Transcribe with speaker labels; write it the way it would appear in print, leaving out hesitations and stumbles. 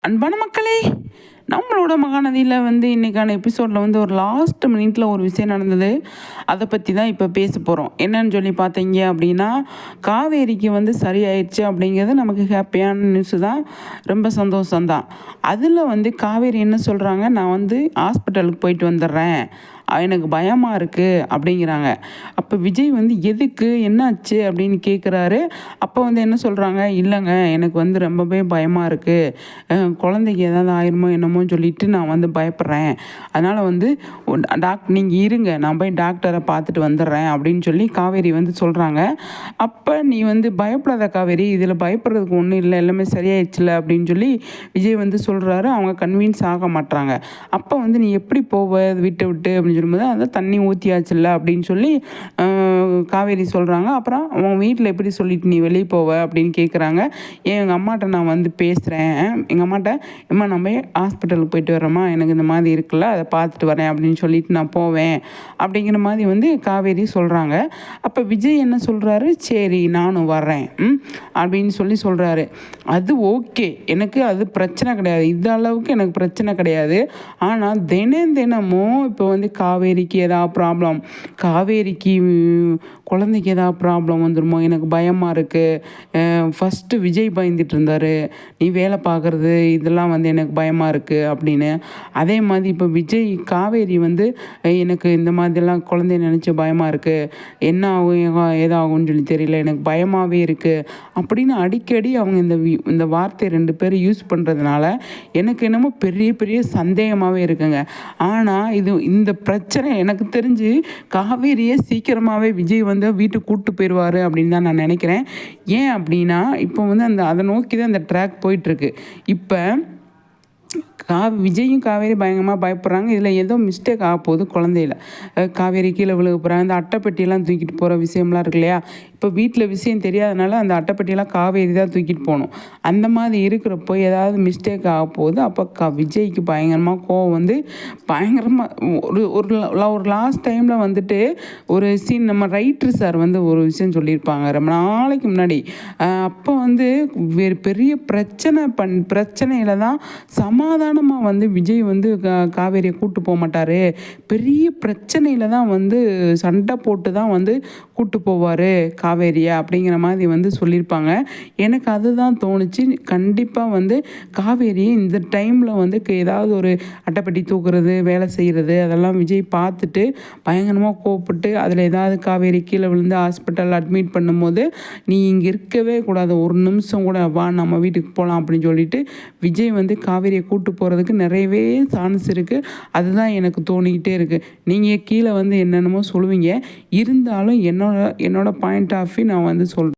Speaker 1: அன்பான மக்களே, நம்மளோட மகாநதியில் இன்றைக்கான எபிசோடில் ஒரு லாஸ்ட் மினிட்ல ஒரு விஷயம் நடந்தது. அதை பற்றி தான் இப்போ பேச போகிறோம். என்னன்னு சொல்லி பார்த்தீங்க அப்படின்னா, காவேரிக்கு சரியாயிடுச்சு அப்படிங்கிறது நமக்கு ஹாப்பியான நியூஸு தான். ரொம்ப சந்தோஷம்தான். அதில் காவேரி என்ன சொல்கிறாங்க, நான் ஹாஸ்பிட்டலுக்கு போயிட்டு வந்துடுறேன், எனக்கு பயமாக இருக்குது அப்படிங்கிறாங்க. அப்போ விஜய் எதுக்கு என்னாச்சு அப்படின்னு கேட்குறாரு. அப்போ என்ன சொல்கிறாங்க, இல்லைங்க எனக்கு ரொம்பவே பயமாக இருக்குது, குழந்தைக்கு ஏதாவது ஆயிருமோ என்னமோன்னு சொல்லிட்டு நான் பயப்படுறேன், அதனால் நீங்கள் இருங்க, நான் போய் டாக்டரை பார்த்துட்டு வந்துடுறேன் அப்படின்னு சொல்லி காவேரி சொல்கிறாங்க. அப்போ நீ பயப்படாத காவேரி, இதில் பயப்படுறதுக்கு ஒன்றும் இல்லை, எல்லாமே சரியாயிடுச்சுல அப்படின்னு சொல்லி விஜய் சொல்கிறாரு. அவங்க கன்வின்ஸ் ஆக மாட்டாங்க. அப்போ நீ எப்படி போவ வீட்டை விட்டு அப்படின்னு சொல்லும்போது, அதான் தண்ணி ஊற்றியாச்சுல்ல அப்படின்னு சொல்லி காவேரி சொல்கிறாங்க. அப்புறம் அவன் வீட்டில் எப்படி சொல்லிட்டு நீ வெளியே போவ அப்படின்னு கேட்குறாங்க. எங்கள் அம்மாட்ட நான் பேசுகிறேன், எங்கள் அம்மாட்ட எம்மா நான் போய் ஹாஸ்பிட்டலுக்கு போயிட்டு வரேம்மா, எனக்கு இந்த மாதிரி இருக்குல்ல அதை பார்த்துட்டு வரேன் அப்படின்னு சொல்லிட்டு நான் போவேன் அப்படிங்கிற மாதிரி காவேரி சொல்கிறாங்க. அப்போ விஜய் என்ன சொல்கிறாரு, சரி நானும் வர்றேன் அப்படின்னு சொல்கிறாரு. அது ஓகே, எனக்கு அது பிரச்சனை கிடையாது, இந்த அளவுக்கு எனக்கு பிரச்சனை கிடையாது. ஆனால் தினமும் இப்போ காவேரிக்கு ஏதாவது ப்ராப்ளம், காவேரிக்கு குழந்தைக்கு ஏதாவது ப்ராப்ளம் வந்துடுமோ எனக்கு பயமாக இருக்குது. ஃபஸ்ட்டு விஜய் பயந்துட்டு இருந்தார், நீ வேலை பார்க்குறது இதெல்லாம் எனக்கு பயமாக இருக்குது அப்படின்னு. அதே மாதிரி இப்போ விஜய் காவேரி எனக்கு இந்த மாதிரிலாம் குழந்தைய நினச்சி பயமாக இருக்குது, என்ன ஆகும் ஏதாகும்னு சொல்லி தெரியல, எனக்கு பயமாகவே இருக்குது அப்படின்னு அடிக்கடி அவங்க இந்த வார்த்தை 2 பேரும் யூஸ் பண்ணுறதுனால எனக்கு என்னமோ பெரிய பெரிய சந்தேகமாகவே இருக்குங்க. ஆனால் இந்த பிரச்சனை எனக்கு தெரிஞ்சு காவேரியை சீக்கிரமாகவே விஜய் வீட்டுக்கு கூப்பிட்டு போயிடுவார் அப்படின்னு தான் நான் நினைக்கிறேன். ஏன் அப்படின்னா இப்போ அதை நோக்கி தான் அந்த ட்ராக் போயிட்டுருக்கு. இப்போ விஜயும் காவேரி பயங்கரமாக பயப்படுறாங்க. இதில் ஏதோ மிஸ்டேக் ஆக போகுது குழந்தையில. காவேரி கீழே விழுக போகிறாங்க, இந்த அட்டைப்பெட்டியெல்லாம் தூக்கிட்டு போகிற விஷயம்லாம் இருக்கு இல்லையா. இப்போ வீட்டில் விஷயம் தெரியாதனால அந்த அட்டைப்பெட்டியெல்லாம் காவேரி தான் தூக்கிட்டு போகணும். அந்த மாதிரி இருக்கிறப்போ ஏதாவது மிஸ்டேக் ஆக போகுது. அப்போ விஜய்க்கு பயங்கரமாக கோவம் பயங்கரமாக ஒரு லாஸ்ட் டைமில் ஒரு சீன் நம்ம ரைட்டர் சார் ஒரு விஷயம் சொல்லியிருப்பாங்க ரொம்ப நாளைக்கு முன்னாடி. அப்போ வேறு பெரிய பிரச்சனையில் தான் சமாதானமாக விஜய் காவேரியை கூப்பிட்டு போக மாட்டார், பெரிய பிரச்சனையில் தான் சண்டை போட்டு தான் கூப்பிட்டு போவார் காவேரியை அப்படிங்கிற மாதிரி சொல்லியிருப்பாங்க. எனக்கு அதுதான் தோணுச்சு. கண்டிப்பாக காவேரி இந்த டைமில் ஏதாவது ஒரு அட்டைப்பட்டி தூக்குறது வேலை செய்கிறது அதெல்லாம் விஜய் பார்த்துட்டு பயங்கரமாக கோவப்பட்டு அதில் ஏதாவது காவேரி கீழே விழுந்து ஹாஸ்பிட்டல் அட்மிட் பண்ணும்போது, நீ இங்கே இருக்கவே கூடாது, ஒரு நிமிஷம் கூட வா நம்ம வீட்டுக்கு போகலாம் அப்படின்னு சொல்லிட்டு விஜய் காவேரியை கூப்பிட்டு போகிறதுக்கு நிறையவே சான்ஸ் இருக்குது. அதுதான் எனக்கு தோணிக்கிட்டே இருக்குது. நீங்கள் கீழே என்னென்னமோ சொல்லுவீங்க, இருந்தாலும் என்னோட பாயிண்ட் ஆஃப் வியூ நான் சொல்கிறேன்.